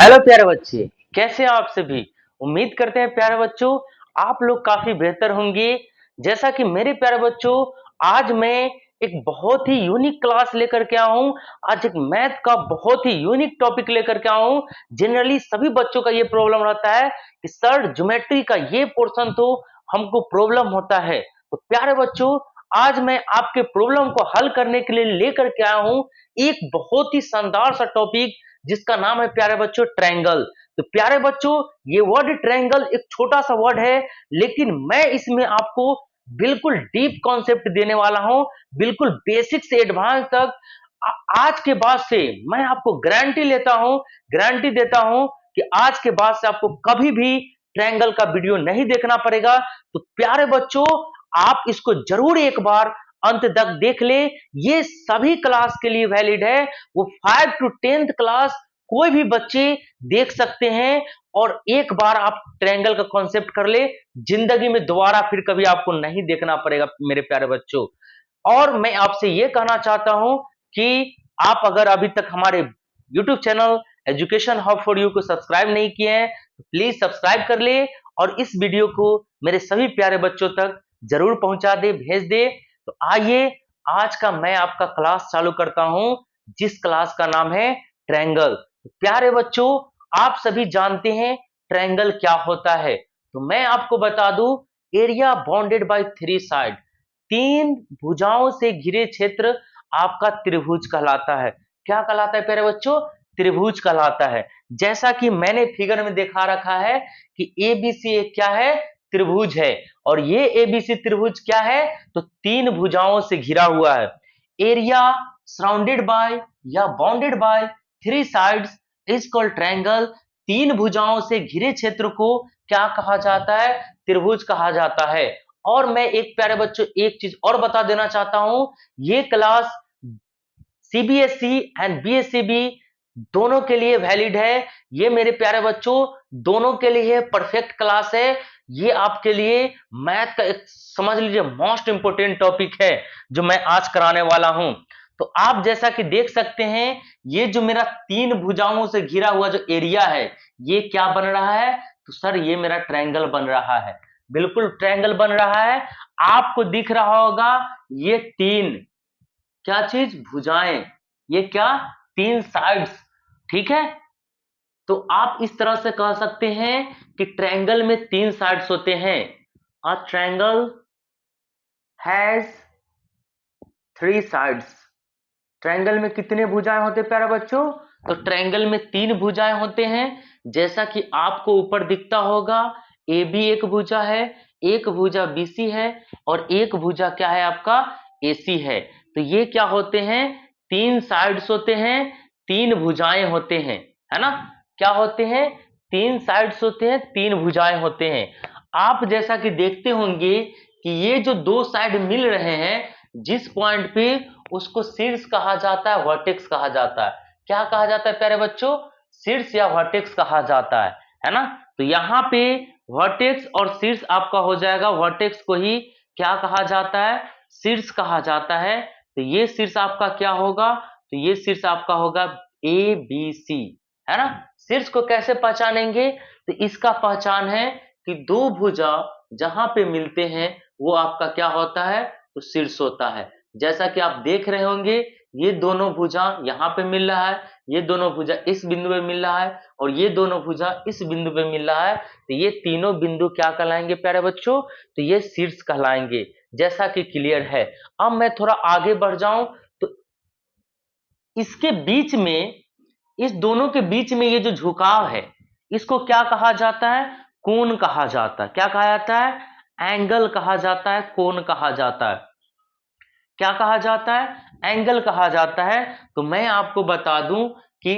Hello प्यारे बच्चे, कैसे हैं आप सभी। उम्मीद करते हैं प्यारे बच्चों आप लोग काफी बेहतर होंगे। जैसा कि मेरे प्यारे बच्चों, आज मैं एक बहुत ही यूनिक क्लास लेकर के आया हूं। आज एक मैथ का बहुत ही यूनिक टॉपिक लेकर के आया हूं। जनरली सभी बच्चों का ये प्रॉब्लम रहता है कि सर ज्योमेट्री का ये पोर्शन तो हमको प्रॉब्लम होता है। तो प्यारे बच्चों, आज मैं आपके प्रॉब्लम को हल करने के लिए लेकर के आया हूं एक बहुत ही शानदार सा टॉपिक, जिसका नाम है प्यारे बच्चों ट्रायंगल। तो प्यारे बच्चों, ये वर्ड ट्रायंगल एक छोटा सा वर्ड है, लेकिन मैं इसमें आपको बिल्कुल डीप कॉन्सेप्ट देने वाला हूं, बिल्कुल बेसिक से एडवांस तक। आज के बाद से मैं आपको गारंटी देता हूं कि आज के बाद से आपको कभी भी ट्रायंगल का वीडियो नहीं देखना पड़ेगा। तो प्यारे बच्चों, आप इसको जरूर एक बार अंत तक देख ले। ये सभी क्लास के लिए वैलिड है। वो 5 टू 10th क्लास कोई भी बच्चे देख सकते हैं। और एक बार आप ट्रायंगल का कॉन्सेप्ट कर ले, जिंदगी में दोबारा फिर कभी आपको नहीं देखना पड़ेगा मेरे प्यारे बच्चों। और मैं आपसे ये कहना चाहता हूं कि आप अगर अभी तक हमारे YouTube channel education hub for you को सब्सक्राइब नहीं किए हैं तो प्लीज सब्सक्राइब कर ले, और इस वीडियो को मेरे सभी प्यारे बच्चों तक जरूर पहुंचा दे, भेज दे। तो आइए आज का मैं आपका क्लास चालू करता हूं, जिस क्लास का नाम है ट्रायंगल। तो प्यारे बच्चों, आप सभी जानते हैं ट्रायंगल क्या होता है। तो मैं आपको बता दूं, एरिया बाउंडेड बाय 3 साइड, 3 भुजाओं से घिरे क्षेत्र आपका त्रिभुज कहलाता है। क्या कहलाता है प्यारे बच्चों? त्रिभुज कहलाता है। जैसा कि मैंने फिगर में दिखा रखा है कि एबीसी एक क्या है? त्रिभुज है। और ये एबीसी त्रिभुज क्या है? तो 3 भुजाओं से घिरा हुआ है। एरिया सराउंडेड बाय या bounded by 3 sides is called triangle. 3 भुजाओं से घिरे क्षेत्र को क्या कहा जाता है? त्रिभुज कहा जाता है। और मैं एक प्यारे बच्चों एक चीज और बता देना चाहता हूं, ये क्लास सीबीएसई एंड बीएससीबी दोनों के लिए वैलिड है। ये मेरे प्यारे बच्चों दोनों के लिए परफेक्ट क्लास है। ये आपके लिए मैथ का एक समझ लीजिए मोस्ट इंपोर्टेंट टॉपिक है जो मैं आज कराने वाला हूं। तो आप जैसा कि देख सकते हैं, ये जो मेरा 3 भुजाओं से घिरा हुआ जो एरिया है, ये क्या बन रहा है? तो सर ये मेरा ट्रायंगल बन रहा है। बिल्कुल ट्रायंगल बन रहा है। आपको दिख रहा होगा ये 3 क्या चीज? भुजाएं। ये क्या? 3 साइड्स। ठीक है। तो आप इस तरह से कह सकते हैं कि ट्रायंगल में 3 साइड्स होते हैं। A triangle has 3 sides. Triangle में कितने भुजाएं होते हैं प्यारे बच्चों? तो ट्रायंगल में 3 भुजाएं होते हैं। जैसा कि आपको ऊपर दिखता होगा, ए बी एक भुजा है, एक भुजा बीसी है, और एक भुजा क्या है आपका? एसी है। तो ये क्या होते हैं? 3 साइड्स होते हैं, 3 भुजाएं होते हैं, है ना? क्या होते हैं? 3 साइड्स होते हैं, 3 भुजाएं होते हैं। आप जैसा कि देखते होंगे कि ये जो 2 साइड मिल रहे हैं, जिस पॉइंट पे, उसको शीर्ष कहा जाता है, वर्टेक्स कहा जाता है। क्या कहा जाता है प्यारे बच्चों? शीर्ष या वर्टेक्स कहा जाता है ना? तो यहाँ पे वर्टेक्स और शीर्ष आपका हो जाएगा। वर्टेक्स को ही क्या कहा जाता है? शीर्ष कहा जाता है। तो ये शीर्ष आपका क्या होगा? तो ये शीर्ष आपका होगा ए बी सी, है ना? शीर्ष को कैसे पहचानेंगे? तो इसका पहचान है कि 2 भुजा जहां पे मिलते हैं वो आपका क्या होता है? तो शीर्ष होता है। जैसा कि आप देख रहे होंगे, ये दोनों भुजा यहाँ पे मिल रहा है, ये दोनों भुजा इस बिंदु पे मिल रहा है, और ये दोनों भुजा इस बिंदु पे मिल रहा है। तो ये तीनों बिंदु क्या कहलाएंगे प्यारे बच्चों? तो ये शीर्ष कहलाएंगे। जैसा कि क्लियर है। अब मैं थोड़ा आगे बढ़ जाऊं, तो इसके बीच में, इस दोनों के बीच में ये जो झुकाव है, इसको क्या कहा जाता है? कोण कहा जाता है। क्या कहा जाता है? एंगल कहा जाता है, कोण कहा जाता है। क्या कहा जाता है? एंगल कहा जाता है। तो मैं आपको बता दूं कि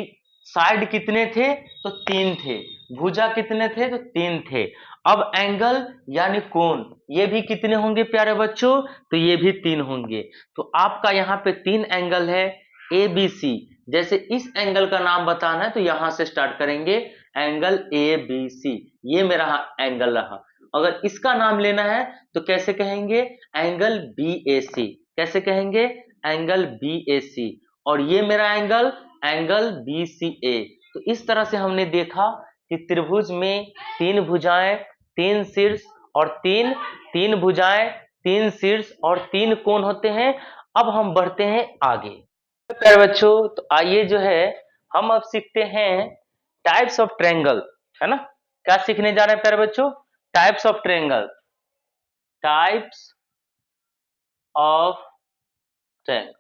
साइड कितने थे? तो 3 थे। भुजा कितने थे? तो 3 थे। अब एंगल यानी कोण, ये भी कितने होंगे प्यारे बच्चों? तो ये भी 3 होंगे। तो आपका यहाँ पे 3 एंगल है, ए बी सी। जैसे इस एंगल का नाम बताना है तो यहां से स्टार्ट करेंगे, एंगल ए बी सी। ये मेरा एंगल रहा। अगर इसका नाम लेना है तो कैसे कहेंगे? एंगल बी ए सी। कैसे कहेंगे? एंगल बी ए सी। और ये मेरा एंगल, एंगल बी सी ए। तो तो इस तरह से हमने देखा कि त्रिभुज में तीन भुजाएं, तीन शीर्ष और तीन भुजाएं, तीन शीर्ष और तीन कोण होते हैं। अब हम बढ़ते हैं आगे। प्यारे बच्चों, तो आइए जो है हम अब सीखते हैं टाइप्स ऑफ ट्रायंगल, है ना। क्या सीखने जा रहे हैं प्यारे बच्चों? Types of triangle. Types of triangle.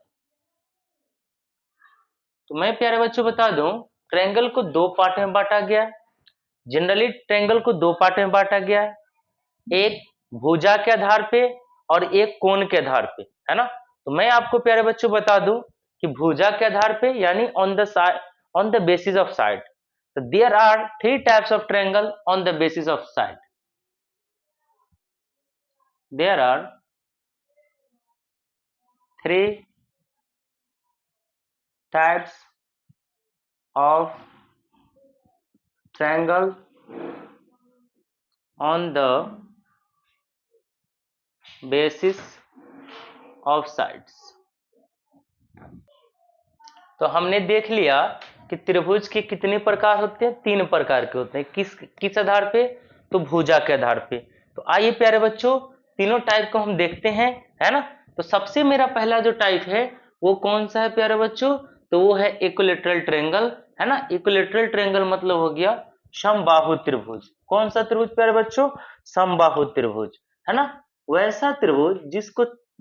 तो मैं प्यारे बच्चों बता दूं, ट्रायंगल को दो पार्ट में बांटा गया है। जनरली ट्रायंगल को दो पार्ट में बांटा गया है, एक भुजा के आधार पे और एक कोण के आधार पे, है ना। तो मैं आपको प्यारे बच्चों बता दूं कि भुजा के आधार पे यानी on the side, on the basis of side. तो there are three types of triangle on the basis of side. There are three types of triangle on the basis of sides। तो हमने देख लिया कि त्रिभुज के कितने प्रकार होते हैं, तीन प्रकार के होते हैं। किस आधार पे? तो भुजा के आधार पे। तो आइए प्यारे बच्चों तीनों टाइप को हम देखते हैं, है ना। तो सबसे मेरा पहला जो टाइप है वो कौन सा है प्यारे बच्चों? तो वो है इक्विलैटरल ट्रायंगल, है ना। इक्विलैटरल ट्रायंगल मतलब हो गया समबाहु त्रिभुज। कौन सा त्रिभुज प्यारे बच्चों? समबाहु त्रिभुज, है ना। वैसा त्रिभुज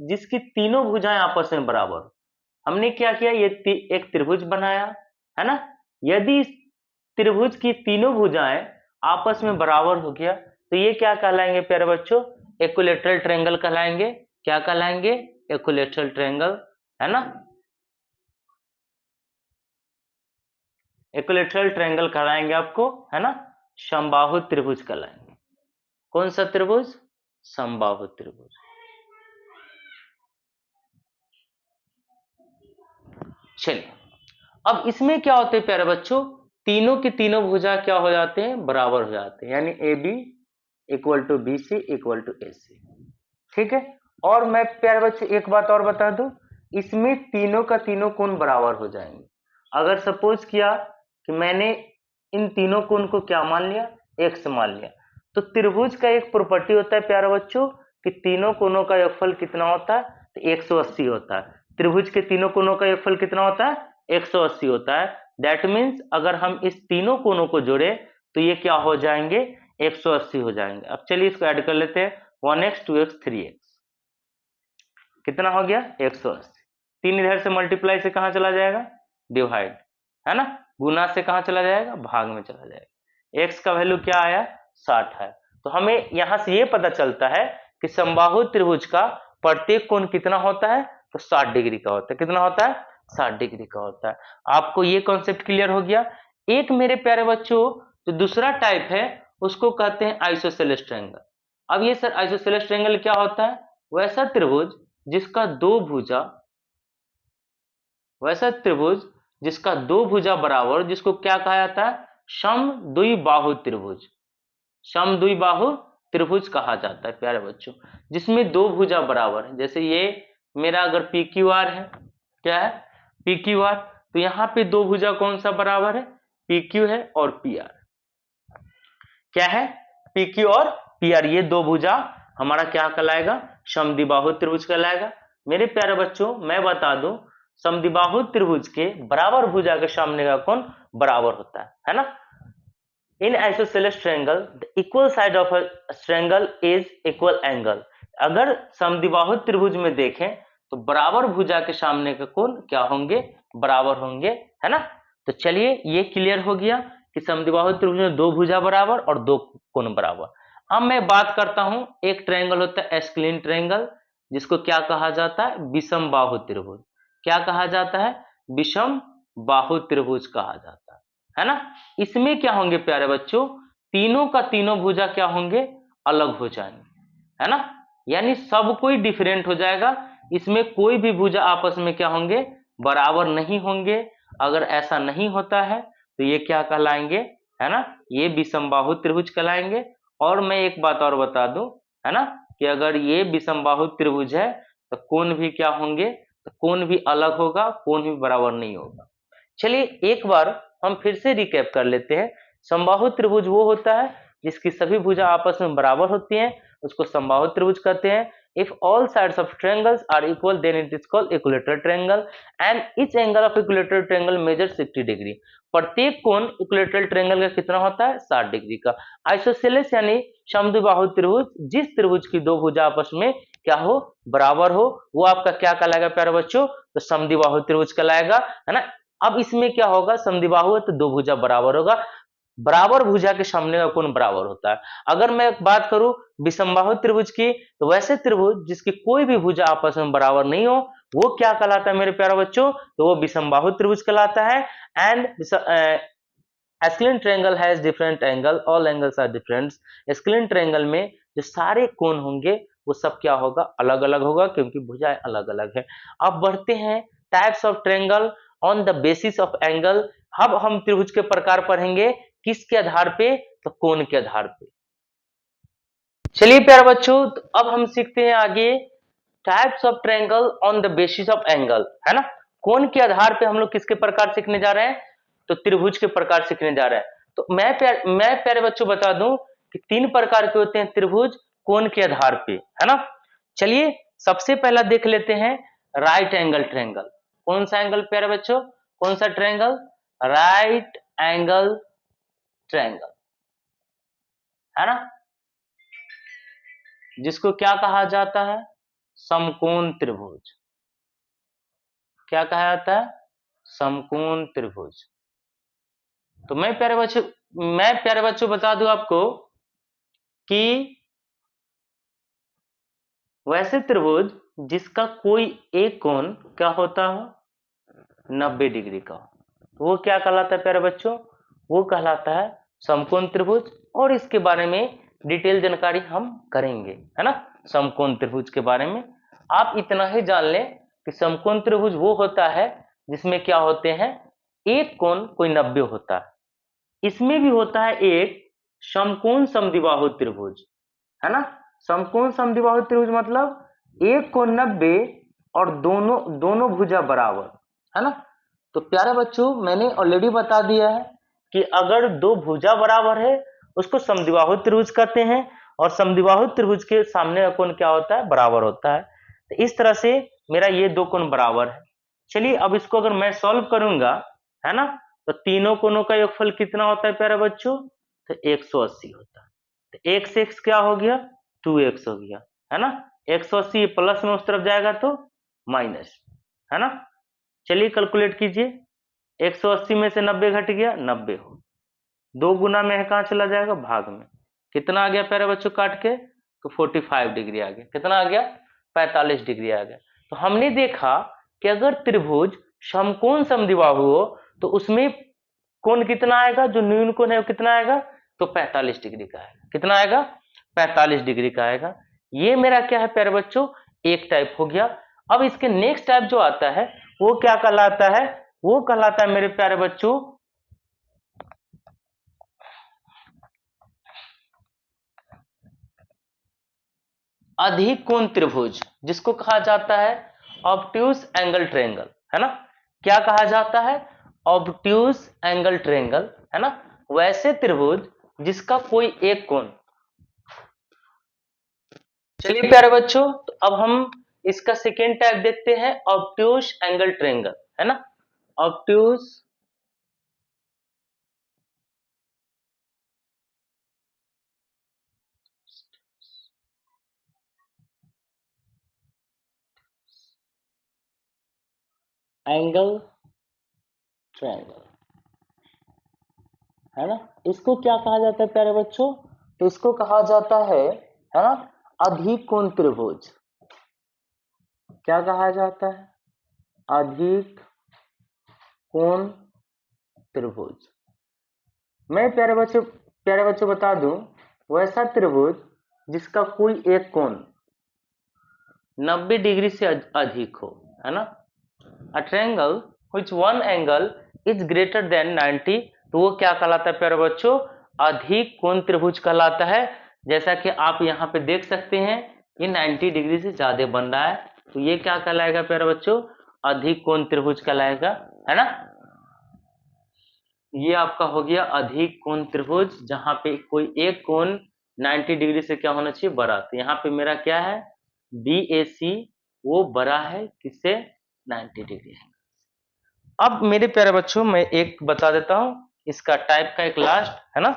जिसकी तीनों भुजाएं आपस में बराबर हो। हमने क्या किया, ये एक त्रिभुज बनाया, है ना। यदि त्रिभुज की तीनों भुजाएं आपस में बराबर हो गया तो ये क्या कहलाएंगे प्यारे बच्चों? इक्विलैटरल ट्रायंगल कहलाएंगे। क्या कहलाएंगे? इक्विलैटरल ट्रायंगल, है ना। इक्विलैटरल ट्रायंगल कहलाएंगे आपको, है ना। समबाहु त्रिभुज कहलाएंगे। कौन सा त्रिभुज? समबाहु त्रिभुज। चलिए अब इसमें क्या होते हैं प्यारे बच्चों, तीनों की तीनों भुजा क्या हो जाते हैं? बराबर हो जाते हैं, यानी A B equal to B C equal to A C. ठीक है। और मैं प्यारे बच्चों एक बात और बता दूं, इसमें तीनों का तीनों कोण बराबर हो जाएंगे। अगर सपोज किया कि मैंने इन तीनों कोण को क्या मान लिया? एक्स मान लिया। तो त्रिभुज का एक प्रॉपर्टी होता है प्यारे बच्चों कि तीनों कोणों का योगफल कितना होता है? तो 180 होता है। त्रिभुज के तीनों कोणों का योगफल कितना होता है? 180 होता है। दैट मीन्स अगर हम इस तीनों कोणों को जोड़े तो ये क्या हो जाएंगे? 180 हो जाएंगे। अब चलिए इसको ऐड कर लेते हैं, 1x 2x 3x कितना हो गया? 180। तीन इधर से मल्टीप्लाई से कहां चला जाएगा? डिवाइड, है ना। गुना से कहां चला जाएगा? भाग में चला जाएगा। x का वैल्यू क्या आया? 60 है। तो हमें यहां से ये पता चलता है कि समबाहु त्रिभुज का प्रत्येक कोण कितना होता है? तो 60 डिग्री का होता है। कितना होता है? 60 डिग्री का होता है। आपको ये कॉन्सेप्ट क्लियर हो गया। एक मेरे प्यारे बच्चों जो दूसरा टाइप है उसको कहते हैं आइसोसेलेस ट्रायंगल। अब ये सर आइसोसेलेस ट्रायंगल क्या होता है? वैसा त्रिभुज जिसका दो भुजा, वैसा त्रिभुज जिसका दो भुजा बराबर, जिसको क्या कहा जाता है? समद्विबाहु त्रिभुज। समद्विबाहु त्रिभुज कहा जाता है प्यारे बच्चों, जिसमें दो भुजा बराबर है। जैसे ये मेरा अगर पी क्यू आर है, क्या है? P Q R. तो यहाँ पे दो भुजा कौन सा बराबर है? पी क्यू है और पी आर। क्या है? पी क्यू और पी आर, ये दो भुजा हमारा क्या कहलाएगा? समद्विबाहु त्रिभुज कहलाएगा। मेरे प्यारे बच्चों मैं बता दूं, समद्विबाहु त्रिभुज के बराबर भुजा के सामने का कोण बराबर होता है ना। In isosceles triangle the equal side of a triangle is equal angle. अगर समद्विबाहु त्रिभुज में देखें तो बराबर भुजा के सामने के कोण क्या होंगे? बराबर होंगे, है ना। तो चलिए ये क्लियर हो गया कि समद्विबाहु त्रिभुज में दो भुजा बराबर और दो कोण बराबर। अब मैं बात करता हूं, एक ट्रायंगल होता है एस्केलिन ट्रायंगल, जिसको क्या कहा जाता है? विषम बाहु त्रिभुज। क्या कहा जाता है? विषम बाहु त्रिभुज कहा जाता है ना। इसमें क्या होंगे प्यारे बच्चों? तीनों का तीनों भुजा क्या होंगे? अलग हो जाएंगे, है ना। यानी सब कोई डिफरेंट हो जाएगा। इसमें कोई भी भुजा आपस में क्या होंगे? बराबर नहीं होंगे। अगर ऐसा नहीं होता है तो ये क्या कहलाएंगे? है ना, ये विषमबाहु त्रिभुज कहलाएंगे। और मैं एक बात और बता दूं, है ना, कि अगर ये विषमबाहु त्रिभुज है तो कोण भी क्या होंगे? तो कोण भी अलग होगा, कोण भी बराबर नहीं होगा। चलिए एक बार हम फिर से रिकैप कर लेते हैं। समबाहु त्रिभुज वो होता है जिसकी सभी भुजा आपस में बराबर होती हैं, उसको समबाहु त्रिभुज कहते हैं। If all sides of triangles are equal, then it is called equilateral triangle, and each angle of equilateral triangle measures 60 degree. प्रत्येक कोण इक्विलेटरल ट्रायंगल का कितना होता है? 60 डिग्री का। आइसोसेलेस यानी समद्विबाहु त्रिभुज, जिस त्रिभुज की दो भुजा आपस में क्या हो? बराबर हो, वो आपका क्या कहलाएगा प्यारे बच्चों? तो समद्विबाहु त्रिभुज कहलाएगा, है ना। अब इसमें क्या होगा? समद्विबाहु है तो दो भुजा बराबर होगा, बराबर भुजा के सामने का कोण बराबर होता है। अगर मैं बात करूं विषमबाहु त्रिभुज की, तो वैसे त्रिभुज जिसकी कोई भी भुजा आपस में बराबर नहीं हो, वो क्या कहलाता है मेरे प्यारे बच्चों? तो वो विषमबाहु त्रिभुज कहलाता है। And scalene triangle has different angle, all angles are different. Scalene triangle में जो सारे कोण होंगे वो सब क्या होगा? अलग अलग होगा, क्योंकि भुजाएं अलग अलग है। अब बढ़ते हैं types of triangle on the basis of angle. अब हम त्रिभुज के प्रकार पढ़ेंगे, किसके आधार पे? तो कोण के आधार पे। चलिए प्यारे बच्चों, तो अब हम सीखते हैं आगे types of triangle on the basis of angle, है ना। कोण के आधार पे हम लोग किसके प्रकार सीखने जा रहे हैं? तो त्रिभुज के प्रकार सीखने जा रहे हैं। तो मैं प्यारे बच्चों बता दूं कि 3 प्रकार के होते हैं त्रिभुज कोण के आधार पे, है ना। चलिए सबसे पहला देख लेते हैं राइट एंगल ट्रायंगल। कौन सा एंगल प्यारे बच्चों? कौन सा ट्रायंगल? राइट एंगल ट्रायंगल, है ना, जिसको क्या कहा जाता है? समकोण त्रिभुज। क्या कहा जाता है? समकोण त्रिभुज। तो मैं प्यारे बच्चों बता दूं आपको कि वैसे त्रिभुज जिसका कोई एक कोण क्या होता हो? 90 डिग्री का, वो क्या कहलाता है प्यारे बच्चों? वो कहलाता है समकोण त्रिभुज। और इसके बारे में डिटेल जानकारी हम करेंगे, है ना, समकोण त्रिभुज के बारे में। आप इतना ही जान लें कि समकोण त्रिभुज वो होता है जिसमें क्या होते हैं? एक कोण कोई 90 होता है। इसमें भी होता है एक समकोण समद्विबाहु त्रिभुज, है ना। समकोण समद्विबाहु त्रिभुज मतलब एक कोण 90 और दोनों भुजा बराबर, है ना। तो प्यारे बच्चों मैंने ऑलरेडी बता दिया है कि अगर दो भुजा बराबर है उसको समद्विबाहु त्रिभुज कहते हैं, और समद्विबाहु त्रिभुज के सामने का कोण क्या होता है? बराबर होता है। तो इस तरह से मेरा ये दो कोण बराबर है। चलिए अब इसको अगर मैं सॉल्व करूंगा, है ना, तो तीनों कोणों का योगफल कितना होता है प्यारे बच्चों? तो 180 होता है। तो x से x क्या हो गया? 2x हो गया, है ना। 180 प्लस में उस तरफ जाएगा तो माइनस, है ना। चलिए कैलकुलेट कीजिए, 180 में से 90 घट गया, 90 हो, 2 गुना में है कहां चला जाएगा? भाग में। कितना आ गया प्यारे बच्चों काट के? तो 45 डिग्री आ गया। कितना आ गया? 45 डिग्री आ गया। तो हमने देखा कि अगर त्रिभुज समकोण समद्विबाहु हो तो उसमें कोण कितना आएगा? जो न्यून कोण है वो कितना आएगा? तो 45 डिग्री का आएगा। कितना आएगा? 45 डिग्री का आएगा। ये मेरा क्या है प्यारे बच्चों? एक टाइप हो गया। अब इसके नेक्स्ट टाइप जो आता है वो क्या कहलाता है? वो कहलाता है मेरे प्यारे बच्चों अधिक कोण त्रिभुज, जिसको कहा जाता है ऑब्ट्यूज एंगल ट्रायंगल, है ना। क्या कहा जाता है? ऑब्ट्यूज एंगल ट्रायंगल, है ना। वैसे त्रिभुज जिसका कोई एक कोण। चलिए प्यारे बच्चों, तो अब हम इसका सेकेंड टाइप देखते हैं, ऑब्ट्यूज एंगल ट्रायंगल, है ना। ऑब्ट्यूज एंगल ट्रायंगल, है ना। इसको क्या कहा जाता है प्यारे बच्चों? तो इसको कहा जाता है ना, अधिक कोण त्रिभुज। क्या कहा जाता है? अधिक कोण त्रिभुज। मैं प्यारे बच्चों बता दूं, वैसा त्रिभुज जिसका कोई एक कोण 90 डिग्री से अधिक हो, है ना। अ triangle which one angle is greater than 90, तो वो क्या कहलाता है प्यारे बच्चों? अधिक कोण त्रिभुज कहलाता है। जैसा कि आप यहाँ पे देख सकते हैं ये 90 डिग्री से ज्यादा बन रहा है, तो ये क्या कहलाएगा प्यारे बच्चों? अधिक कोण त्रिभुज कहलाएगा, है ना। ये आपका हो गया अधिक कोण त्रिभुज, जहां पे कोई एक कोण 90 डिग्री से क्या होना चाहिए, बड़ा। तो यहाँ पे मेरा क्या है, BAC वो बड़ा है किससे, 90 डिग्री है। अब मेरे प्यारे बच्चों मैं एक बता देता हूं, इसका टाइप का एक लास्ट है ना,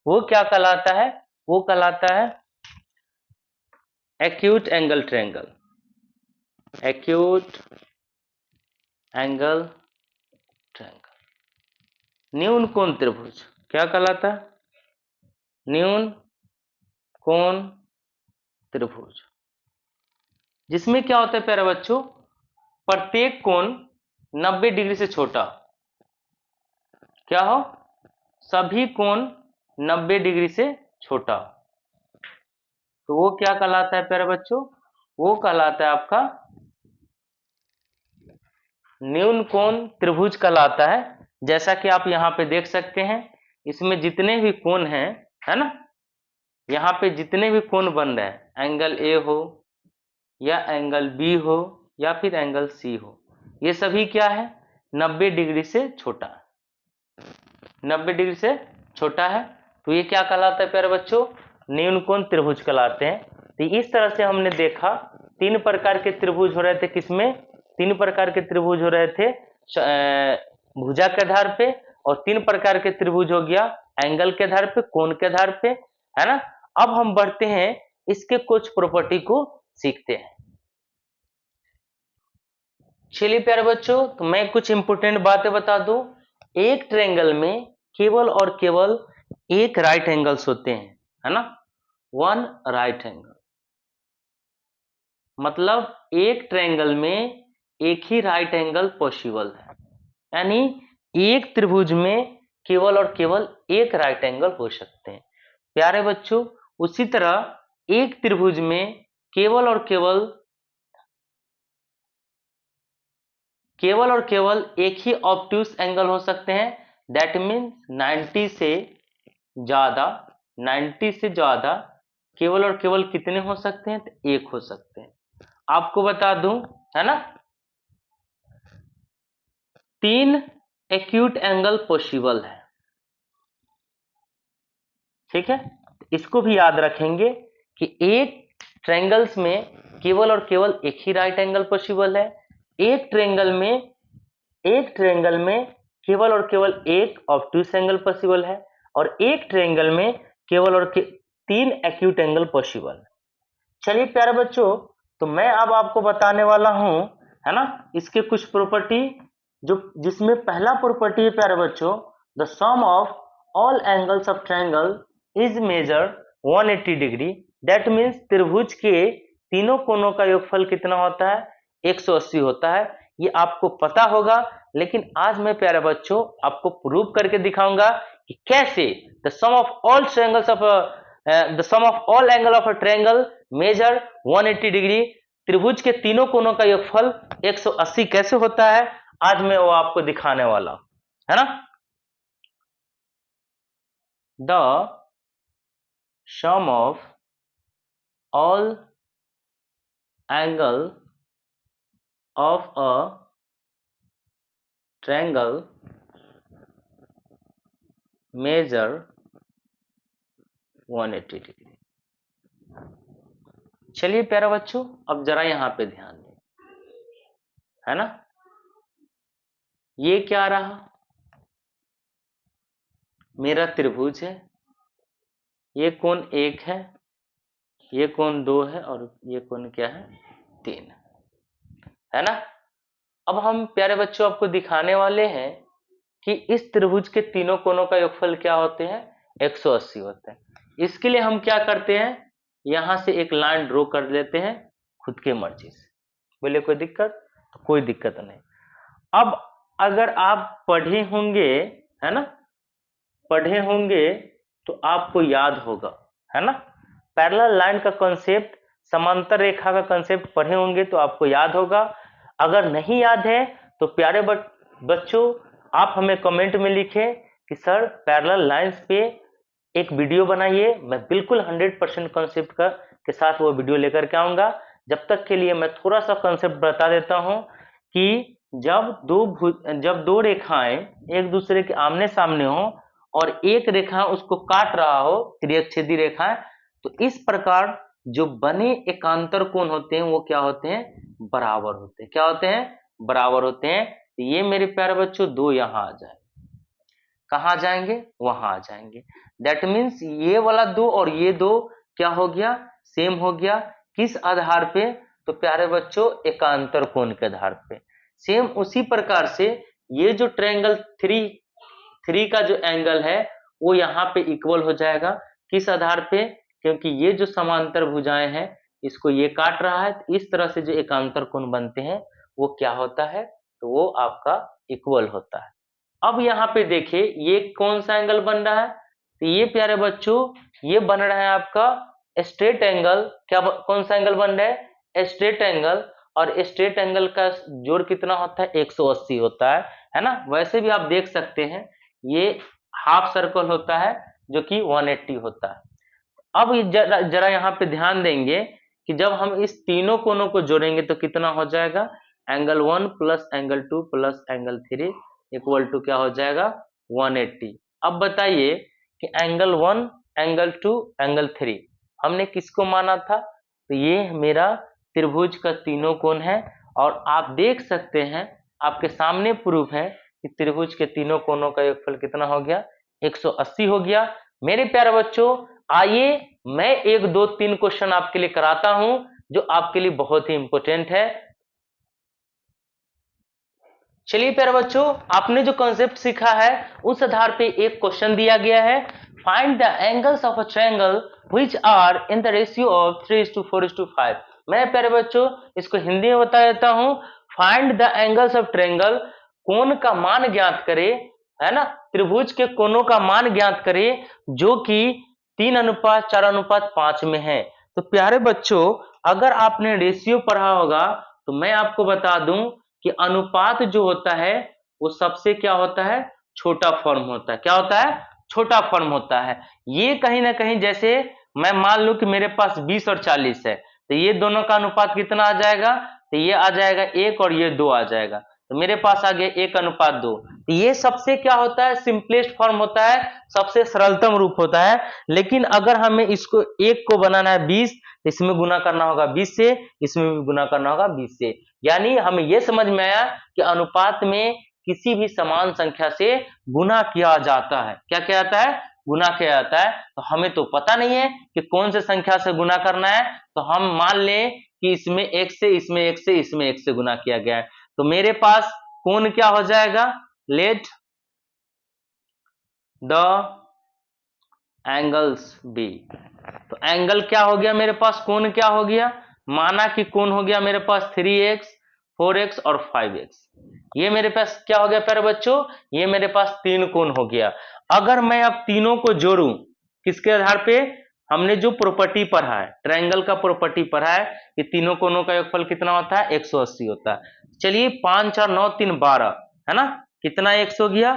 वो क्या कहलाता है, वो कहलाता है acute angle triangle. Acute angle triangle, न्यून कोण त्रिभुज क्या कहलाता है, न्यून कोण त्रिभुज, जिसमें क्या होता है प्यारे बच्चों, प्रत्येक कोण 90 डिग्री से छोटा, क्या हो, सभी कोण 90 डिग्री से छोटा, तो वो क्या कहलाता है प्यारे बच्चों, वो कहलाता है आपका न्यून कोण त्रिभुज कहलाता है। जैसा कि आप यहाँ पे देख सकते हैं, इसमें जितने भी कोण हैं, है ना, यहाँ पे जितने भी कोण बन रहे हैं, एंगल ए हो या एंगल बी हो या फिर एंगल सी हो, ये सभी क्या है, 90 डिग्री से छोटा है, 90 डिग्री से छोटा है, तो ये क्या कहलाता है प्यारे बच्चों, न्यून कोण त्रिभुज कहलाते हैं। तो इस तरह से हमने देखा तीन प्रकार के त्रिभुज हो रहे थे, किसमें, तीन प्रकार के त्रिभुज हो रहे थे भुजा के आधार पे, और तीन प्रकार के त्रिभुज हो गया एंगल के आधार पे, कोण के आधार पे, है ना। अब हम बढ़ते हैं इसके कुछ प्रॉपर्टी को सीखते हैं। चलिए प्यारे बच्चों, तो मैं कुछ इंपोर्टेंट बातें बता दूं। एक ट्रायंगल में केवल और केवल एक राइट एंगल्स होते हैं, है ना, वन राइट एंगल, मतलब एक ट्रायंगल में एक ही राइट एंगल पॉसिबल है, यानी एक त्रिभुज में केवल और केवल एक राइट एंगल हो सकते हैं। प्यारे बच्चों, उसी तरह एक त्रिभुज में केवल और केवल एक ही ऑब्ट्यूस एंगल हो सकते हैं, दैट मीन्स 90 से ज्यादा, 90 से ज्यादा केवल और केवल कितने हो सकते हैं, तो एक हो सकते हैं। आपको बता दूं, है ना, तीन एक्यूट एंगल पॉसिबल है, ठीक है, इसको भी याद रखेंगे कि एक ट्रायंगल्स में केवल और केवल एक ही राइट एंगल पॉसिबल है, एक ट्रायंगल में केवल और केवल एक ऑब्ट्यूस एंगल पॉसिबल है, और एक ट्रायंगल में केवल और तीन एक्यूट एंगल पॉसिबल है। चलिए प्यारे बच्चों, तो मैं अब आपको बताने वाला हूं, है ना, इसके कुछ प्रॉपर्टी, जो जिसमें पहला प्रॉपर्टी है प्यारे बच्चों, the sum of all angles of triangle is measured 180 degree, that means त्रिभुज के तीनों कोणों का योगफल कितना होता है, 180 होता है। ये आपको पता होगा, लेकिन आज मैं प्यारे बच्चों आपको प्रूव करके दिखाऊंगा कि कैसे the sum of all triangles of the sum of all angle of a triangle measure 180 degree, त्रिभुज के तीनों कोणों का योगफल 180 कैसे होता है, आज मैं वो आपको दिखाने वाला हूं, है ना। The sum of all angle of a triangle measure 180 degree. चलिए प्यारे बच्चों, अब जरा यहां पे ध्यान दें, है ना, ये क्या रहा, मेरा त्रिभुज है, ये कोण एक है, ये कोण दो है, और ये कोण क्या है, तीन है ना। अब हम प्यारे बच्चों आपको दिखाने वाले हैं कि इस त्रिभुज के तीनों कोणों का योगफल क्या होते हैं, 180 होते हैं। इसके लिए हम क्या करते हैं, यहां से एक लाइन ड्रॉ कर लेते हैं खुद के मर्जी से। बोले कोई दिक्कत, तो कोई दिक्कत नहीं। अब अगर आप पढ़े होंगे, है ना, पढ़े होंगे तो आपको याद होगा, है ना, पैरेलल लाइन का कॉन्सेप्ट, समांतर रेखा का कॉन्सेप्ट पढ़े होंगे तो आपको याद होगा। अगर नहीं याद है तो प्यारे बच्चों आप हमें कमेंट में लिखें कि सर पैरेलल लाइंस पे एक वीडियो बनाइए, मैं बिल्कुल 100% कॉन्सेप्ट का के साथ वो वीडियो लेकर के आऊंगा। जब तक के लिए मैं थोड़ा सा कॉन्सेप्ट बता देता हूं कि जब दो रेखाएं एक दूसरे के आमने सामने हो और एक रेखा उसको काट रहा हो, तिर्यकछेदी रेखा, तो इस प्रकार जो बने एकांतर कोण होते हैं वो क्या होते हैं, बराबर होते हैं। क्या होते हैं, बराबर होते हैं। तो ये मेरे प्यारे बच्चों दो यहां आ जाए, कहाँ जाएंगे, वहां आ जाएंगे। दैट मीन्स ये वाला दो और ये दो क्या हो गया, सेम हो गया। किस आधार पे, तो प्यारे बच्चों एकांतर कोण के आधार पे। सेम उसी प्रकार से ये जो ट्रायंगल थ्री का जो एंगल है वो यहाँ पे इक्वल हो जाएगा। किस आधार पे, क्योंकि ये जो समांतर भुजाएं हैं इसको ये काट रहा है, तो इस तरह से जो एकांतर कोण बनते हैं वो क्या होता है, तो वो आपका इक्वल होता है। अब यहाँ पे देखिए ये कौन सा एंगल बन रहा है, तो ये प्यारे बच्चों ये बन रहा है आपका स्ट्रेट एंगल। कौन सा एंगल बन रहा है, स्ट्रेट एंगल। और स्ट्रेट एंगल का जोड़ कितना होता है, 180 होता है ना। वैसे भी आप देख सकते हैं ये हाफ सर्कल होता है जो कि 180 होता है। अब जरा यहाँ पे ध्यान देंगे कि जब हम इस तीनों कोनों को जोड़ेंगे तो कितना हो जाएगा, angle 1 plus angle 2 plus angle 3 equal to क्या हो जाएगा, 180। अब बताइए कि एंगल 1, एंगल 2, एंगल 3 हमने किसको माना था, तो ये मेरा त्रिभुज का तीनों कोण है। और आप देख सकते हैं आपके सामने प्रूफ है कि त्रिभुज के तीनों कोणों का योगफल कितना हो गया, 180 हो गया। मेरे प्यारे बच्चों आइए मैं 1, 2, 3 क्वेश्चन आपके लिए कराता हूं जो आपके लिए बहुत ही इंपॉर्टेंट है। चलिए प्यारे बच्चों आपने जो कॉन्सेप्ट सीखा है उस आधार पे एक क्वेश्चन दिया गया है, find the angles of a triangle which are in the ratio of 3:4:5। मैं प्यारे बच्चों इसको हिंदी में बता देता हूं, find the angles of triangle, कोण का मान ज्ञात करे, है ना, त्रिभुज के कोणों का मान ज्ञात करे जो कि 3:4:5 में है। तो प्यारे बच्चों अगर आपने रेशियो पढ़ा होगा तो मैं आपको बता दूं कि अनुपात जो होता है वो सबसे क्या होता है, छोटा फॉर्म होता है। क्या होता है, छोटा फॉर्म होता है। ये कहीं ना कहीं जैसे मैं मान लूं कि मेरे पास 20 और 40 है, तो ये दोनों का अनुपात कितना आ जाएगा, तो ये आ जाएगा 1 और ये 2 आ जाएगा, तो मेरे पास आ गया 1:2। तो ये सबसे क्या होता है, सिंपलेस्ट फॉर्म होता है, सबसे सरलतम रूप होता है। लेकिन अगर हमें इसको 1 को बनाना है 20, इसमें गुना करना होगा 20 से, इसमें भी गुना करना होगा 20 से। यानी हमें यह समझ में आया कि अनुपात में किसी भी समान संख्या से गुना किया जाता है। क्या किया जाता है, गुना किया जाता है। तो हमें तो पता नहीं है कि कौन से संख्या से गुना करना है, तो हम मान लें कि इसमें 1 से, इसमें 1 से, इसमें 1 से गुना किया गया है। तो मेरे पास कोण क्या हो जाएगा, लेट द एंगल्स बी। तो एंगल क्या हो गया मेरे पास, कोण क्या हो गया, माना कि कोण हो गया मेरे पास 3x, 4x और 5x। ये मेरे पास क्या हो गया प्यारे बच्चों, ये मेरे पास 3 कोण हो गया। अगर मैं अब तीनों को जोड़ूं किसके आधार पे, हमने जो प्रॉपर्टी पढ़ा है, ट्रायंगल का प्रॉपर्टी पढ़ा है कि तीनों कोणों का योगफल कितना होता है, 180 होता है। चलिए 5 और 9 3 12 है ना, कितना x हो गया,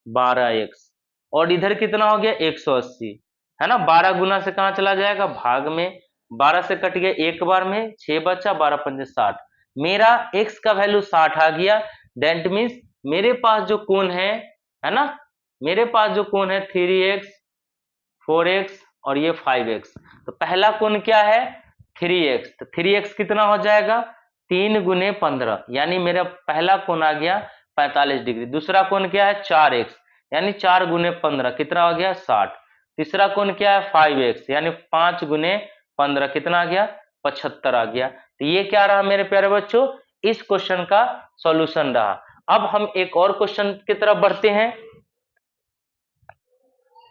12x। और इधर कितना हो गया, 180 है ना। 12 गुना से कहां चला जाएगा, भाग में, 12 से कट गया एक बार में, 6 बचा, 12 पंजे 60। मेरा x का वैल्यू 60 आ गया। दैट मीन्स मेरे पास जो कोण है ना, मेरे पास जो कोण है 3x, 4x और ये 5x। तो पहला कोण क्या है, 3x। तो 3x कितना हो जाएगा, 3 गुने 15, यानी मेरा पहला कोण आ गया 45 डिग्री। दूसरा कोण क्या है, 4x, यानी 4 गुने 15 कितना हो गया, 60। तीसरा कोण क्या है, 5x, यानी 5 गुने 15 कितना आ गया, 75 आ गया। तो ये क्या रहा मेरे प्यारे बच्चों, इस क्वेश्चन का सॉल्यूशन रहा। अब हम एक और क्वेश्चन की तरफ बढ़ते हैं।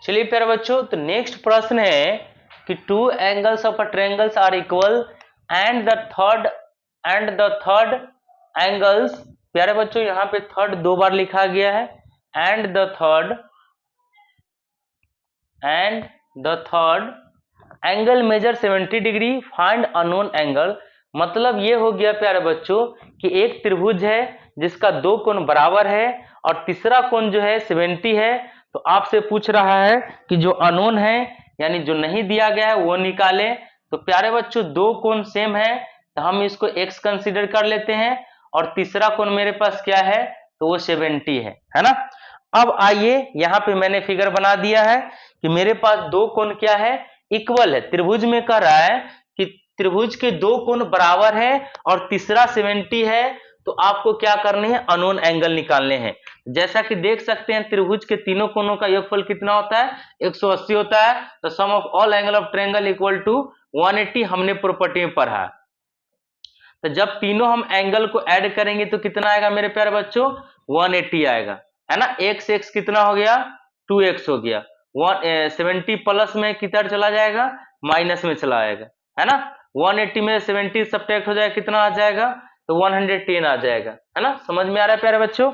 चलिए प्यारे बच्चों तो नेक्स्ट प्रश्न है कि two angles of a triangles are equal and the third angles. प्यारे बच्चों यहाँ पे थर्ड 2 बार लिखा गया है, and the third angle measure 70 degree, find unknown angle. मतलब ये हो गया प्यारे बच्चों कि एक त्रिभुज है जिसका 2 कोण बराबर है और तीसरा कोण जो है 70 है। तो आपसे पूछ रहा है कि जो अननोन है यानी जो नहीं दिया गया है वो निकाले। तो प्यारे बच्चों 2 कोण सेम है तो हम इसको x कंसीडर कर लेते हैं और तीसरा कोण मेरे पास क्या है, तो वो 70 है ना। अब आइए यहाँ पे मैंने फिगर बना दिया है कि मेरे पास दो कोण क्या है, इक्वल है। त्रिभुज में कह रहा है कि त्रिभुज के दो कोण बराबर है और तीसरा 70 है, तो आपको क्या करने हैं, अननोन एंगल निकालने हैं। जैसा कि देख सकते हैं त्रिभुज के तीनों कोणों का योगफल कितना होता है, 180 होता है। तो sum of all angle of triangle equal to 180 हमने प्रॉपर्टी में पढ़ा है। तो जब तीनों हम एंगल को ऐड करेंगे तो कितना आएगा मेरे प्यारे बच्चों, 180 आएगा, है ना। x x कितना हो गया, 2x हो गया। 70 प्लस में किधर चला जाएगा, माइनस में चला जाएगा, है ना। 180 में 70 सब्ट्रैक्ट हो जाएगा, कितना आ जाएगा, तो 110 आ जाएगा, है ना। समझ में आ रहा है प्यारे बच्चों।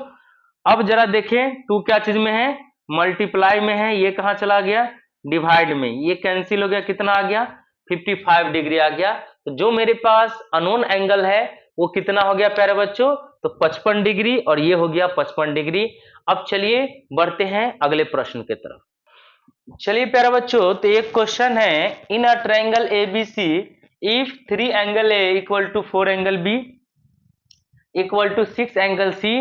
अब जरा देखें 2 क्या चीज में है, मल्टीप्लाई में है, ये कहां चला गया, डिवाइड में, ये कैंसिल हो गया, कितना आ गया, 55 डिग्री आ गया। तो जो मेरे पास अननोन एंगल है वो कितना हो गया प्यारे बच्चों, तो 55 डिग्री, और ये हो गया 55 डिग्री। अब चलिए बढ़ते हैं अगले प्रश्न की तरफ। चलिए प्यारे बच्चों, तो एक क्वेश्चन है, in a triangle ABC if 3 angle A equal to 4 angle B equal to 6 angle C,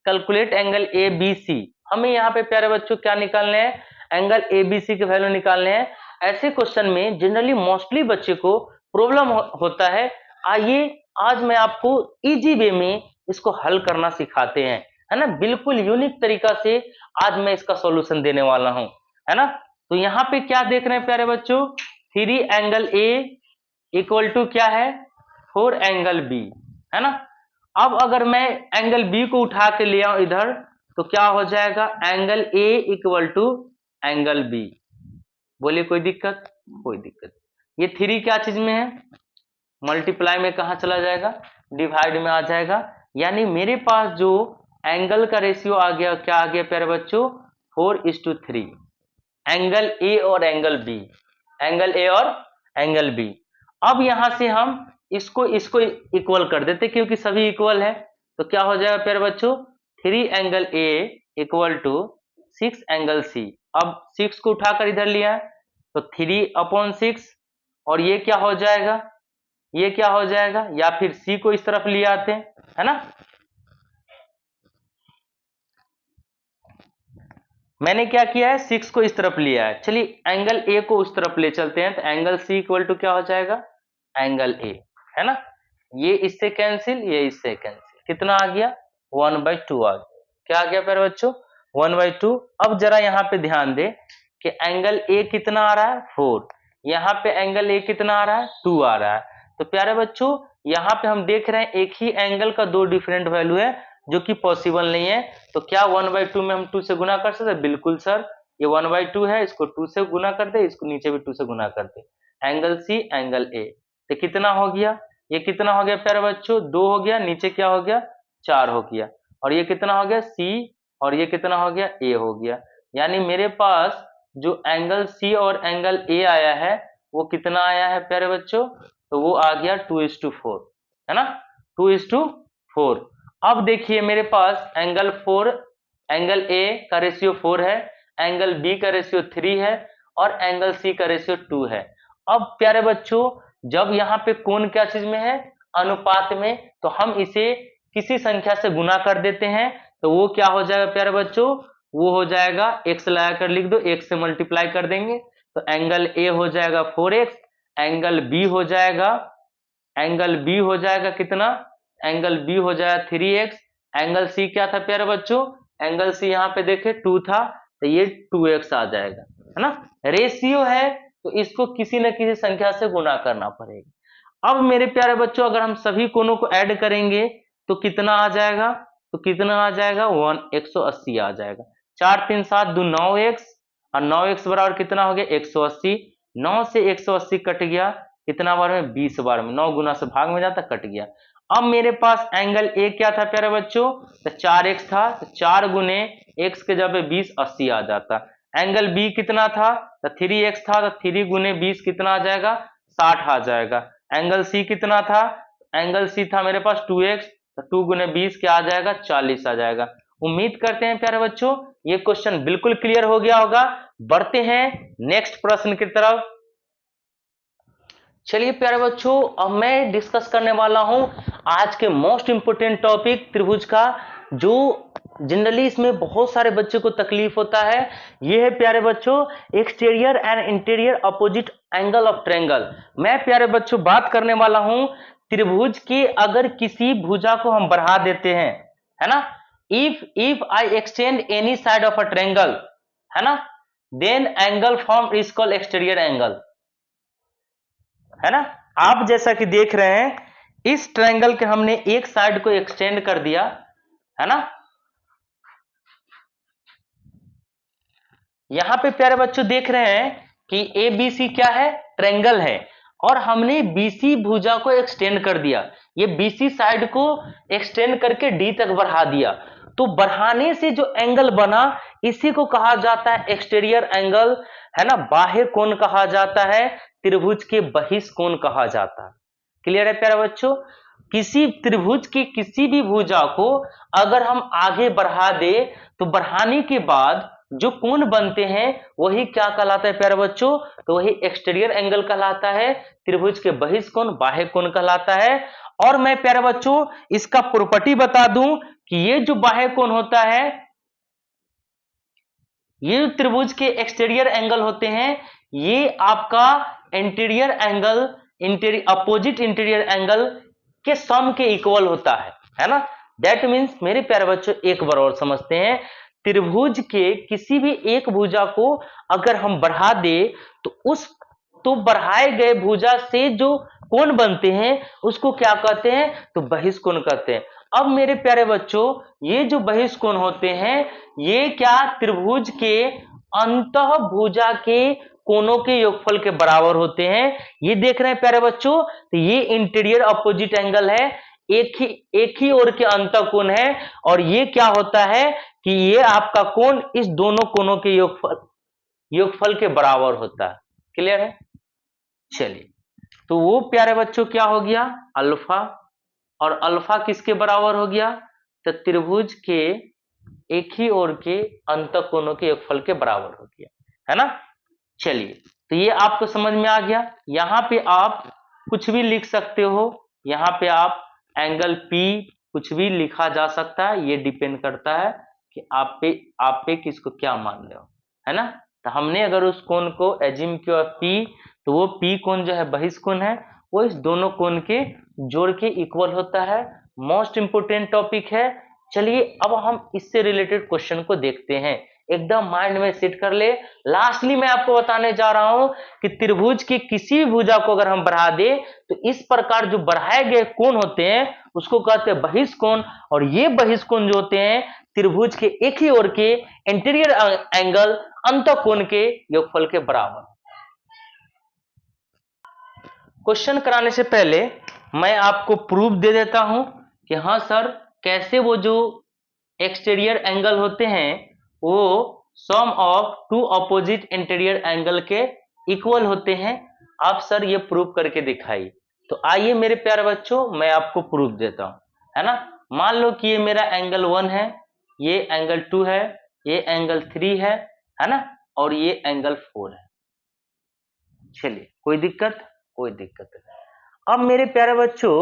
calculate angle A B C. हमें यहाँ पे प्यारे बच्चों क्या निकालने हैं, एंगल ए बी सी के वैल्यू निकालने हैं। ऐसे क्वेश्चन में जनरली मोस्टली बच्चे को प्रॉब्लम होता है। आइए आज मैं आपको इजी वे में इसको हल करना सिखाते हैं, है ना। बिल्कुल यूनिक तरीका से आज मैं इसका सॉल्यूशन देने वाला हूं, है ना। तो यहाँ पे क्या देख रहे हैं प्यारे बच्चों, 3 एंगल ए इक्वल टू क्या है, 4 एंगल बी, है ना। अब अगर मैं एंगल बी को उठा के ले आऊं इधर, तो क्या हो जाएगा, angle A equal to angle B. बोलिए कोई दिक्कत, कोई दिक्कत। ये 3 क्या चीज में है, मल्टीप्लाई में कहा चला जाएगा, डिवाइड में आ जाएगा। यानी मेरे पास जो एंगल का रेशियो आ गया, क्या आ गया प्यारे बच्चों, 4:3, एंगल ए और एंगल बी, एंगल ए और एंगल बी। अब यहां से हम इसको इक्वल कर देते क्योंकि सभी इक्वल है। तो क्या हो जाएगा प्यारे बच्चों, 3 angle A equal to 6 angle C. अब 6 को उठाकर इधर लिया है तो 3/6, और ये क्या हो जाएगा, ये क्या हो जाएगा, या फिर सी को इस तरफ ले आते हैं, है ना। मैंने क्या किया है, 6 को इस तरफ लिया है। चलिए एंगल ए को उस तरफ ले चलते हैं, तो एंगल सी इक्वल टू क्या हो जाएगा, एंगल ए, है ना। ये इससे कैंसिल, ये इससे कैंसिल, कितना आ गया, 1/2 आ गया। क्या आ गया प्यारे बच्चों, 1/2। अब जरा यहाँ पे ध्यान दे कि एंगल ए कितना आ रहा है, 4, यहाँ पे एंगल ए कितना आ रहा है, 2 आ रहा है। तो प्यारे बच्चों यहाँ पे हम देख रहे हैं एक ही एंगल का 2 डिफरेंट वैल्यू है, जो कि पॉसिबल नहीं है। तो क्या 1/2 में हम 2 से गुना कर सकते हैं, बिल्कुल सर। ये 1/2 है, इसको 2 से गुना कर दे, इसको नीचे भी 2 से गुना कर दे, एंगल सी एंगल ए। तो कितना हो गया, ये कितना हो गया प्यारे बच्चों, 2 हो गया, नीचे क्या हो गया, 4 हो गया, और ये कितना हो गया, सी, और ये कितना हो गया, ए हो गया। यानी मेरे पास जो एंगल सी और एंगल ए आया है वो कितना आया है प्यारे बच्चों, तो वो आ गया 2:4, है ना, 2:4। अब देखिए मेरे पास एंगल ए का रेशियो 4 है, एंगल बी का रेशियो 3 है, और एंगल सी का रेशियो 2 है। अब प्यारे बच्चों जब यहाँ पे कोण क्या चीज में है, अनुपात में, तो हम इसे किसी संख्या से गुना कर देते हैं। तो वो क्या हो जाएगा प्यारे बच्चों, वो हो जाएगा, x लगाकर लिख दो, x से मल्टीप्लाई कर देंगे, तो एंगल ए हो जाएगा 4x, एंगल बी हो जाएगा कितना, एंगल बी हो जाएगा 3x, एंगल सी क्या था प्यारे बच्चों, एंगल सी यहाँ पे देखे 2 था, तो ये 2x आ जाएगा, है ना। रेशियो है तो इसको किसी न किसी संख्या से गुना करना पड़ेगा। अब मेरे प्यारे बच्चों अगर हम सभी कोणों को ऐड करेंगे तो कितना आ जाएगा, तो कितना आ जाएगा, 180 आ जाएगा। 4 3 7 2 9x, और 9x बराबर कितना हो गया, 180। 9 से 180 कट गया, कितना बार में, 20 बार में, 9 गुना से भाग में जाता, कट गया। अब मेरे पास एंगल ए क्या था प्यारे बच्चों, तो 4x था, तो 4 गुने x के जब 20, 80 आ जाता। एंगल बी कितना था, तो 3x था, तो 3 गुने 20 कितना आ जाएगा, 60 आ जाएगा। एंगल सी कितना था, एंगल सी था मेरे पास 2x, तो 2 गुने 20 क्या आ जाएगा, 40 आ जाएगा। उम्मीद करते हैं प्यारे बच्चों ये क्वेश्चन बिल्कुल क्लियर हो गया होगा। बढ़ते हैं नेक्स्ट प्रश्न की तरफ। चलिए प्यारे बच्चों, अब मैं डिस्कस करने वाला हूं आज के मोस्ट इंपोर्टेंट टॉपिक त्रिभुज का, जो जनरली इसमें बहुत सारे बच्चों को तकलीफ होता है। ये है प्यारे बच्चों exterior and interior opposite angle of triangle. मैं प्यारे बच्चों बात करने वाला हूं त्रिभुज की, अगर किसी भुजा को हम बढ़ा देते हैं, है ना, if I extend any side of a triangle, है ना, then angle form is called exterior angle, है ना। आप जैसा कि देख रहे हैं इस ट्रायंगल के हमने एक साइड को एक्सटेंड कर दिया, है ना। यहां पे प्यारे बच्चों देख रहे हैं कि ए बी सी क्या है, ट्रायंगल है, और हमने बीसी भुजा को एक्सटेंड कर दिया। ये बीसी साइड को एक्सटेंड करके डी तक बढ़ा दिया, तो बढ़ाने से जो एंगल बना इसी को कहा जाता है एक्सटीरियर एंगल, है ना। बाह्य कोण कहा जाता है, त्रिभुज के बहिष कोण कहा जाता है। क्लियर है प्यारे बच्चों। किसी त्रिभुज की किसी भी भुजा को अगर हम आगे बढ़ा दे तो बढ़ाने के बाद जो कोण बनते हैं वही क्या कहलाता है प्यारे बच्चों, तो वही एक्सटीरियर एंगल कहलाता है। त्रिभुज के बहिष कोण बाह्य कोण कहलाता है। और मैं प्यारे बच्चों इसका प्रॉपर्टी बता दूं कि ये जो बाह्य कोण होता है, ये त्रिभुज के एक्सटीरियर एंगल होते हैं, ये आपका interior angle, opposite interior angle के सम के इक्वल होता है ना। दैट मीन्स मेरे प्यारे बच्चों एक बार और समझते हैं, त्रिभुज के किसी भी एक भुजा को अगर हम बढ़ा दे तो बढ़ाए गए भुजा से जो कोण बनते हैं उसको क्या कहते हैं, तो बहिष कोण कहते हैं। अब मेरे प्यारे बच्चों ये जो बहिष कोण होते हैं ये क्या त्रिभुज के अंतः भुजा के कोणों के योगफल के बराबर होते हैं। ये देख रहे हैं प्यारे बच्चों, तो ये इंटीरियर अपोजिट एंगल है, एक ही ओर के अंतः कोण है, और ये क्या होता है कि ये आपका कोण इस दोनों कोणों के योगफल के बराबर होता है। क्लियर है। चलिए, तो वो प्यारे बच्चों क्या हो गया, अल्फा, और अल्फा किसके बराबर हो गया, तो त्रिभुज के एक ही ओर के अंतः कोणों के योगफल के बराबर हो गया, है ना। चलिए, तो ये आपको समझ में आ गया। यहां पे आप कुछ भी लिख सकते हो, यहां पे आप एंगल पी कुछ भी लिखा जा सकता है, ये डिपेंड करता है कि आप पे किसको क्या मान रहे हो, है ना। तो हमने अगर उस कोण को एज्यूम किया पी, तो वो पी कोण जो है बहिष कोण है, वो इस दोनों कोण के जोड़ के इक्वल होता है। मोस्ट इंपोर्टेंट टॉपिक है। चलिए अब हम इससे रिलेटेड क्वेश्चन को देखते हैं, एकदम माइंड में सेट कर ले। लास्टली मैं आपको बताने जा रहा हूं कि त्रिभुज की किसी भी भुजा को अगर हम बढ़ा दे तो इस प्रकार जो बढ़ाए गए कोण होते हैं उसको कहते हैं बहिष कोण, और ये बहिष कोण जो होते हैं त्रिभुज के एक ही ओर के इंटीरियर एंगल अंतः कोण के योगफल के बराबर। क्वेश्चन कराने से पहले मैं आपको प्रूफ दे देता हूं कि हाँ सर, कैसे वो जो एक्सटीरियर एंगल होते हैं वो sum of two opposite interior angle के इक्वल होते हैं। आप सर ये प्रूफ करके दिखाइए। तो आइए मेरे प्यारे बच्चों मैं आपको प्रूफ देता हूं, है ना। मान लो कि ये मेरा एंगल 1 है, ये एंगल 2 है, ये एंगल 3 है ना, और ये एंगल 4 है। चलिए, कोई दिक्कत नहीं। अब मेरे प्यारे बच्चों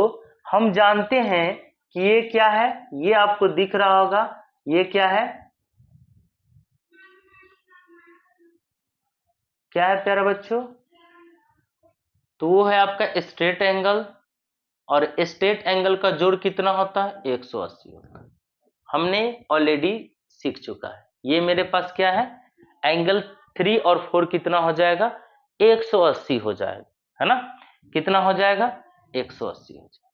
हम जानते हैं कि ये क्या है, ये आपको दिख रहा होगा, ये क्या है प्यारे बच्चों, तो वो है आपका स्ट्रेट एंगल, और स्ट्रेट एंगल का जोड़ कितना होता है, 180 होता है। हमने ऑलरेडी सीख चुका है। ये मेरे पास क्या है, एंगल 3 और 4 कितना हो जाएगा, 180 हो जाएगा, है ना। कितना हो जाएगा, 180 हो जाएगा।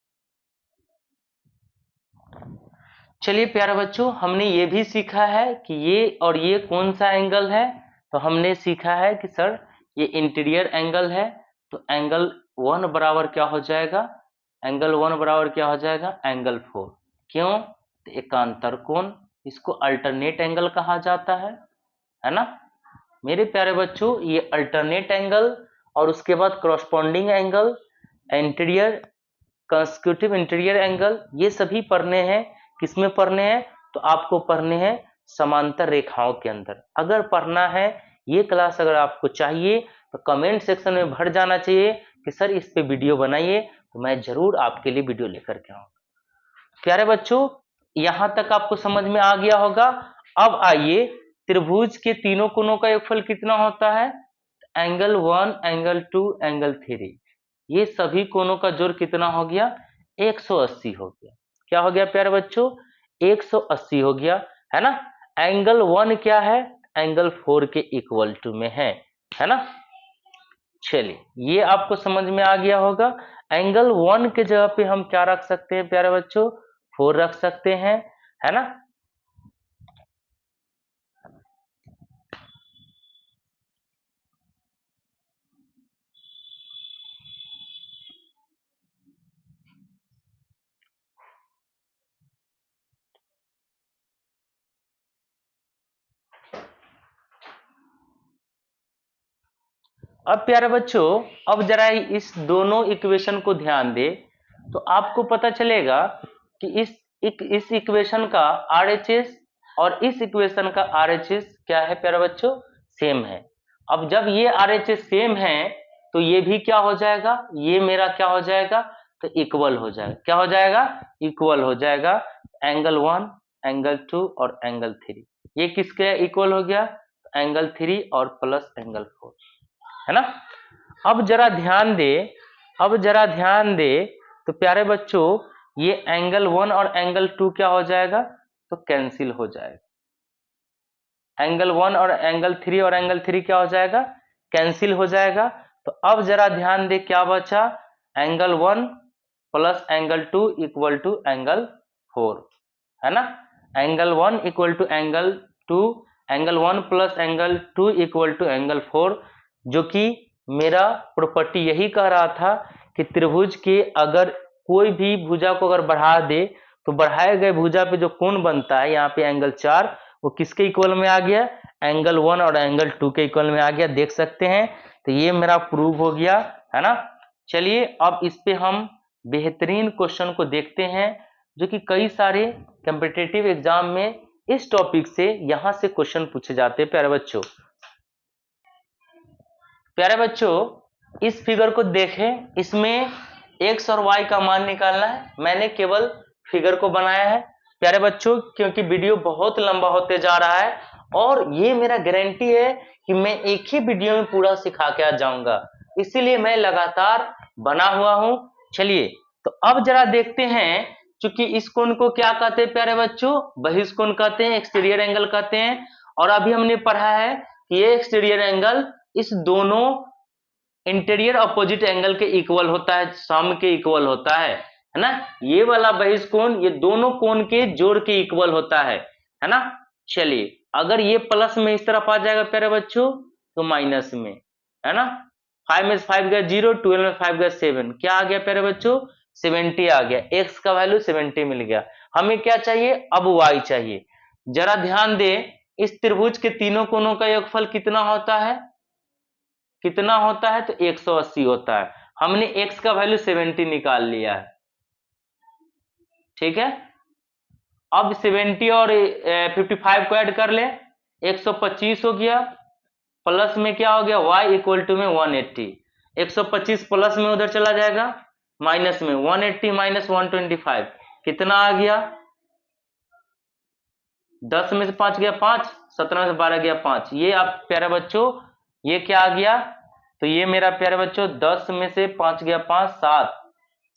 चलिए प्यारे बच्चों हमने ये भी सीखा है कि ये और ये कौन सा एंगल है, तो हमने सीखा है कि सर ये इंटीरियर एंगल है, तो एंगल 1 बराबर क्या हो जाएगा, एंगल 1 बराबर क्या हो जाएगा, एंगल 4। क्यों, तो एकांतर कोण, इसको अल्टरनेट एंगल कहा जाता है ना। मेरे प्यारे बच्चों ये अल्टरनेट एंगल और उसके बाद corresponding angle, interior consecutive interior angle, ये सभी पढ़ने हैं। किसमें पढ़ने हैं, तो आपको पढ़ने हैं समांतर रेखाओं के अंदर। अगर पढ़ना है ये क्लास, अगर आपको चाहिए तो कमेंट सेक्शन में भर जाना चाहिए कि सर इस पे वीडियो बनाइए, तो मैं जरूर आपके लिए वीडियो लेकर के आऊंगा। प्यारे बच्चों, यहां तक आपको समझ में आ गया होगा। अब आइए, त्रिभुज के तीनों कोणों का योगफल कितना होता है? एंगल 1, एंगल 2, एंगल 3, ये सभी कोणों का जोड़ कितना हो गया? 180 हो गया। क्या हो गया प्यारे बच्चों? 180 हो गया, है ना। एंगल 1 क्या है? एंगल 4 के इक्वल टू में है ना। चलिए, ये आपको समझ में आ गया होगा। एंगल 1 के जगह पे हम क्या रख सकते हैं प्यारे बच्चों? 4 रख सकते हैं, है ना। अब प्यारे बच्चों, अब जरा इस दोनों इक्वेशन को ध्यान दे, तो आपको पता चलेगा कि इस इक्वेशन का आरएचएस और इस इक्वेशन का आरएचएस क्या है प्यारे बच्चों? सेम है। अब जब ये आरएचएस सेम है, तो ये भी क्या हो जाएगा? ये मेरा क्या हो जाएगा? तो इक्वल हो जाएगा। क्या हो जाएगा? इक्वल हो जाएगा। एंगल 1, एंगल 2 और एंगल 3, ये किसके इक्वल हो गया? एंगल 3 और प्लस एंगल 4, है ना। अब जरा ध्यान दे, अब जरा ध्यान दे, तो प्यारे बच्चों, ये एंगल 1 और एंगल 2 क्या हो जाएगा? तो कैंसिल हो जाएगा। एंगल 1 और एंगल 3 और एंगल 3 क्या हो जाएगा? कैंसिल हो जाएगा। तो अब जरा ध्यान दे, क्या बचा? Angle 1 plus angle 2 equal to angle 4, है ना। Angle 1 equal to angle 2, angle 1 plus angle 2 equal to angle 4, जो कि मेरा प्रॉपर्टी यही कह रहा था कि त्रिभुज के अगर कोई भी भुजा को अगर बढ़ा दे, तो बढ़ाए गए भुजा पे जो कोण बनता है, यहाँ पे एंगल 4, वो किसके इक्वल में आ गया? एंगल 1 और एंगल 2 के इक्वल में आ गया। देख सकते हैं, तो ये मेरा प्रूव हो गया, है ना। चलिए, अब इस पे हम बेहतरीन क्वेश्चन को देखते हैं, जो कि कई सारे कॉम्पिटिटिव एग्जाम में इस टॉपिक से यहां से क्वेश्चन पूछे जाते हैं प्यारे बच्चों। प्यारे बच्चों, इस फिगर को देखें, इसमें एक्स और वाई का मान निकालना है। मैंने केवल फिगर को बनाया है प्यारे बच्चों, क्योंकि वीडियो बहुत लंबा होते जा रहा है, और ये मेरा गारंटी है कि मैं एक ही वीडियो में पूरा सिखा के आ जाऊंगा, इसीलिए मैं लगातार बना हुआ हूं। चलिए, तो अब जरा देखते हैं, चूंकि इस कोण को क्या कहते हैं प्यारे बच्चों? बहिष्कोण कहते हैं, एक्सटीरियर एंगल कहते हैं। और अभी हमने पढ़ा है कि ये एक्सटीरियर एंगल इस दोनों इंटीरियर अपोजिट एंगल के इक्वल होता है, सम के इक्वल होता है ना। ये वाला बहिष्कोण ये दोनों कोण के जोड़ के इक्वल होता है ना। चलिए, अगर ये प्लस में इस तरफ आ जाएगा प्यारे बच्चों, तो माइनस में, है ना। 5 में 5 गया 0, 12 में 5 गया 7, क्या आ गया प्यारे बच्चों? 70 आ गया। एक्स का वैल्यू 70 मिल गया। हमें क्या चाहिए? अब वाई चाहिए। जरा ध्यान दे, इस त्रिभुज के तीनों कोणों का योगफल कितना होता है? कितना होता है? तो 180 होता है। हमने x का वैल्यू 70 निकाल लिया है, ठीक है। अब 70 और 55 को ऐड कर ले, 125 हो गया। प्लस में क्या हो गया? y इक्वल टू में 180। 125 प्लस में उधर चला जाएगा, माइनस में 180 माइनस 125 कितना आ गया? 10 में से 5 गया 5, 17 में से 12 गया 5। ये आप प्यारे बच्चों, ये क्या आ गया? तो ये मेरा प्यारे बच्चों 10 में से 5 गया 5, 7,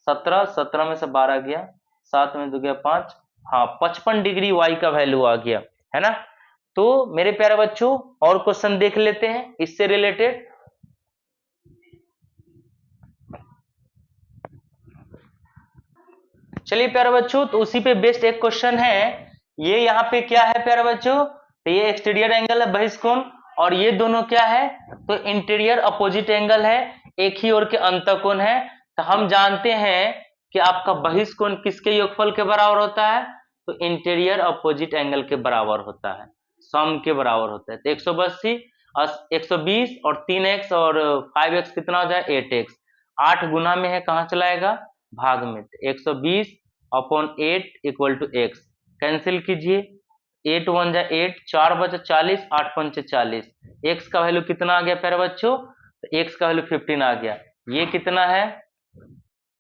17, 17 में से 12 गया, 7 में 2 गया 5, हाँ 55 डिग्री वाई का वैल्यू आ गया, है ना। तो मेरे प्यारे बच्चों, और क्वेश्चन देख लेते हैं इससे रिलेटेड। चलिए प्यारे बच्चों, तो उसी पे बेस्ड एक क्वेश्चन है। ये यहाँ पे क्या है प्यारे बच्चों? तो ये एक्सटीरियर एंगल है बहिष्कोण, और ये दोनों क्या है? तो इंटीरियर अपोजिट एंगल है, एक ही ओर के अंतःकोण है। तो हम जानते हैं कि आपका बहिष्कोण किसके योगफल के बराबर होता है? तो इंटीरियर अपोजिट एंगल के बराबर होता है, सम के बराबर होता है। तो 180 120 और 3x और 5x कितना हो जाए? 8x। 8 गुना में है, कहाँ चलाएगा? भाग में। 120 upon 8 equal to x, cancel कीजिए, 8 1 जा 8, 4 बचा 40, 8 पंचे 40। x का वैल्यू कितना आ गया प्यारे बच्चों? तो x का वैल्यू 15 आ गया। ये कितना है